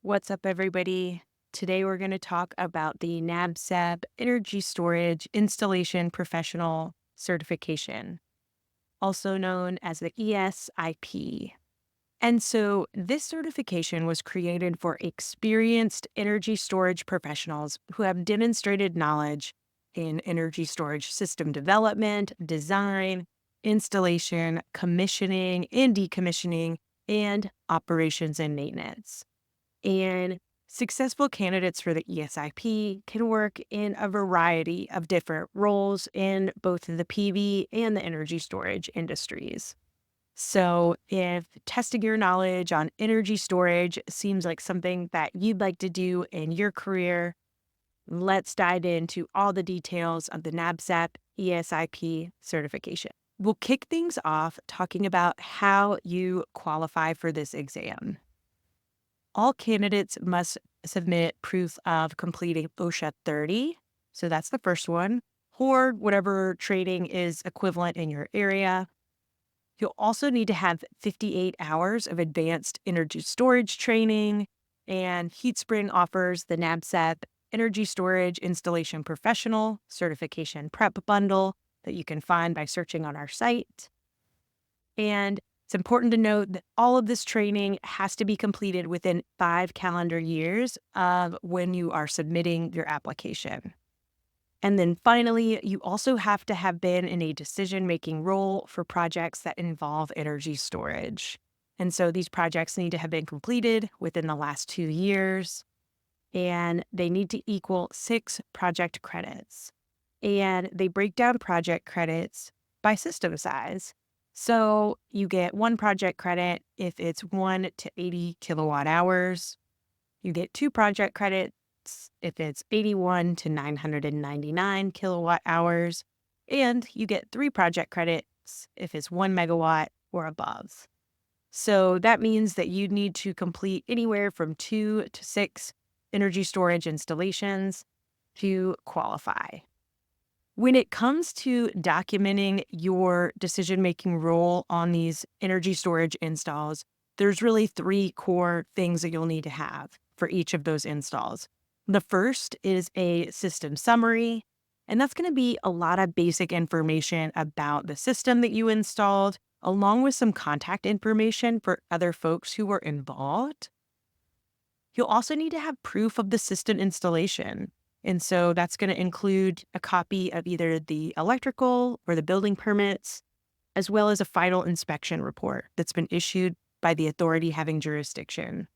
What's up, everybody? Today we're going to talk about the NABCEP Energy Storage Installation Professional Certification, also known as the ESIP. And so this certification was created for experienced energy storage professionals who have demonstrated knowledge in energy storage system development, design, installation, commissioning and decommissioning, and operations and maintenance. And successful candidates for the ESIP can work in a variety of different roles in both the PV and the energy storage industries. So, if testing your knowledge on energy storage seems like something that you'd like to do in your career, let's dive into all the details of the NABCEP ESIP certification. We'll kick things off talking about how you qualify for this exam. All candidates must submit proof of completing OSHA 30. So that's the first one, or whatever training is equivalent in your area. You'll also need to have 58 hours of advanced energy storage training, and HeatSpring offers the NABCEP Energy Storage Installation Professional Certification Prep Bundle that you can find by searching on our site. And it's important to note that all of this training has to be completed within 5 calendar years of when you are submitting your application. And then finally, you also have to have been in a decision-making role for projects that involve energy storage. And so these projects need to have been completed within the last 2 years, and they need to equal 6 project credits. And they break down project credits by system size. So you get 1 project credit if it's 1 to 80 kilowatt hours. You get 2 project credits if it's 81 to 999 kilowatt hours. And you get 3 project credits if it's 1 megawatt or above. So that means that you need to complete anywhere from 2 to 6 energy storage installations to qualify. When it comes to documenting your decision-making role on these energy storage installs, there's really 3 core things that you'll need to have for each of those installs. The first is a system summary, and that's going to be a lot of basic information about the system that you installed, along with some contact information for other folks who were involved. You'll also need to have proof of the system installation. And so that's going to include a copy of either the electrical or the building permits, as well as a final inspection report that's been issued by the authority having jurisdiction.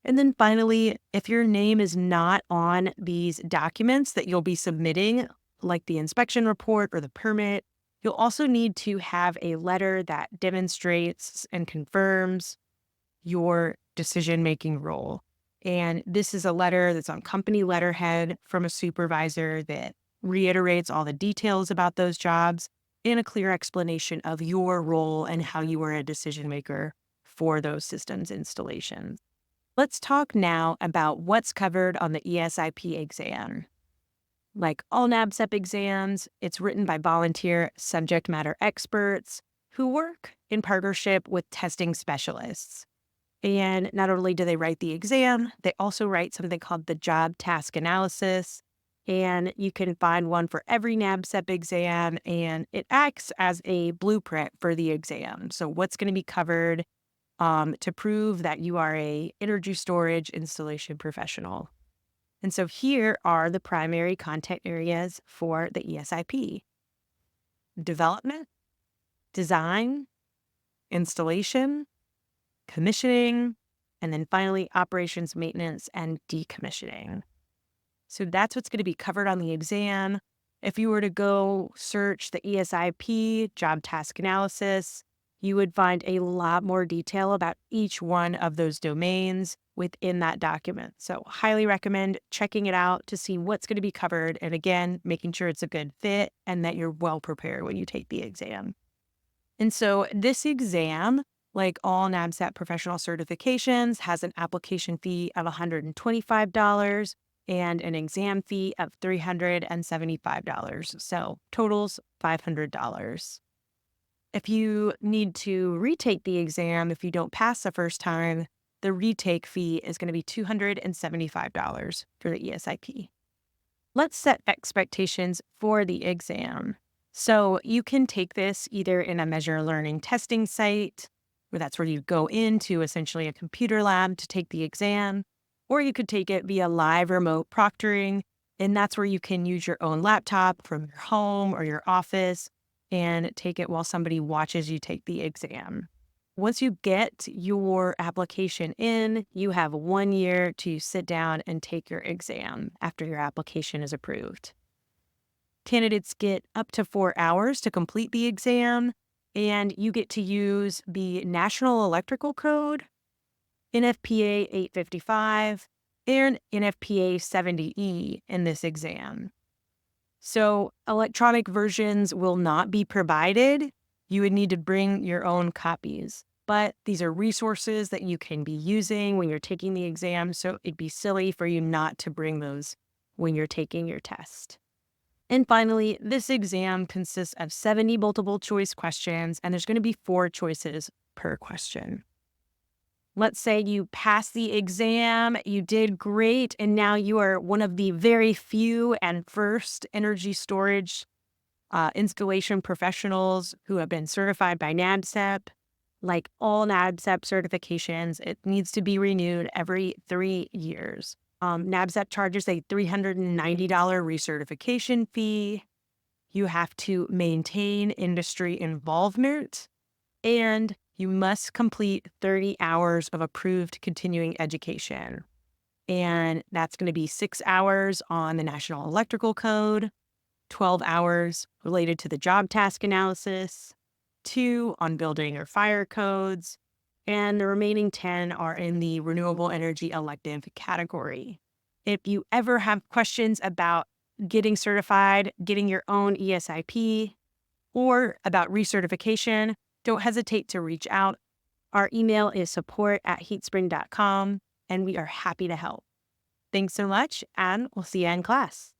And then finally, if your name is not on these documents that you'll be submitting, like the inspection report or the permit, you'll also need to have a letter that demonstrates and confirms your decision-making role. And this is a letter that's on company letterhead from a supervisor that reiterates all the details about those jobs and a clear explanation of your role and how you were a decision maker for those systems installations. Let's talk now about what's covered on the ESIP exam. Like all NABCEP exams, it's written by volunteer subject matter experts who work in partnership with testing specialists. And not only do they write the exam, they also write something called the job task analysis. And you can find one for every NABCEP exam, and it acts as a blueprint for the exam. So what's going to be covered to prove that you are a energy storage installation professional. And so here are the primary content areas for the ESIP: development, design, installation, commissioning, and then finally operations, maintenance, and decommissioning. So that's what's going to be covered on the exam. If you were to go search the ESIP job task analysis, you would find a lot more detail about each one of those domains within that document. So highly recommend checking it out to see what's going to be covered. And again, making sure it's a good fit and that you're well prepared when you take the exam. And so this exam, like all NABCEP professional certifications, has an application fee of $125 and an exam fee of $375. So totals $500. If you need to retake the exam, if you don't pass the first time, the retake fee is going to be $275 for the ESIP. Let's set expectations for the exam. So you can take this either in a measure learning testing site, where that's where you go into essentially a computer lab to take the exam, or you could take it via live remote proctoring, and that's where you can use your own laptop from your home or your office and take it while somebody watches you take the exam. Once you get your application in, you have 1 year to sit down and take your exam after your application is approved. Candidates get up to 4 hours to complete the exam, and you get to use the National Electrical Code, NFPA 855, and NFPA 70E in this exam. So electronic versions will not be provided. You would need to bring your own copies. But these are resources that you can be using when you're taking the exam, so it'd be silly for you not to bring those when you're taking your test. And finally, this exam consists of 70 multiple choice questions, and there's going to be 4 choices per question. Let's say you passed the exam, you did great, and now you are one of the very few and first energy storage installation professionals who have been certified by NABCEP. Like all NABCEP certifications, it needs to be renewed every 3 years. NABCEP charges a $390 recertification fee. You have to maintain industry involvement, and you must complete 30 hours of approved continuing education. And that's going to be 6 hours on the National Electrical Code, 12 hours related to the job task analysis, 2 on building or fire codes, and the remaining 10 are in the renewable energy elective category. If you ever have questions about getting certified, getting your own ESIP, or about recertification, don't hesitate to reach out. Our email is support@heatspring.com, and we are happy to help. Thanks so much, and we'll see you in class.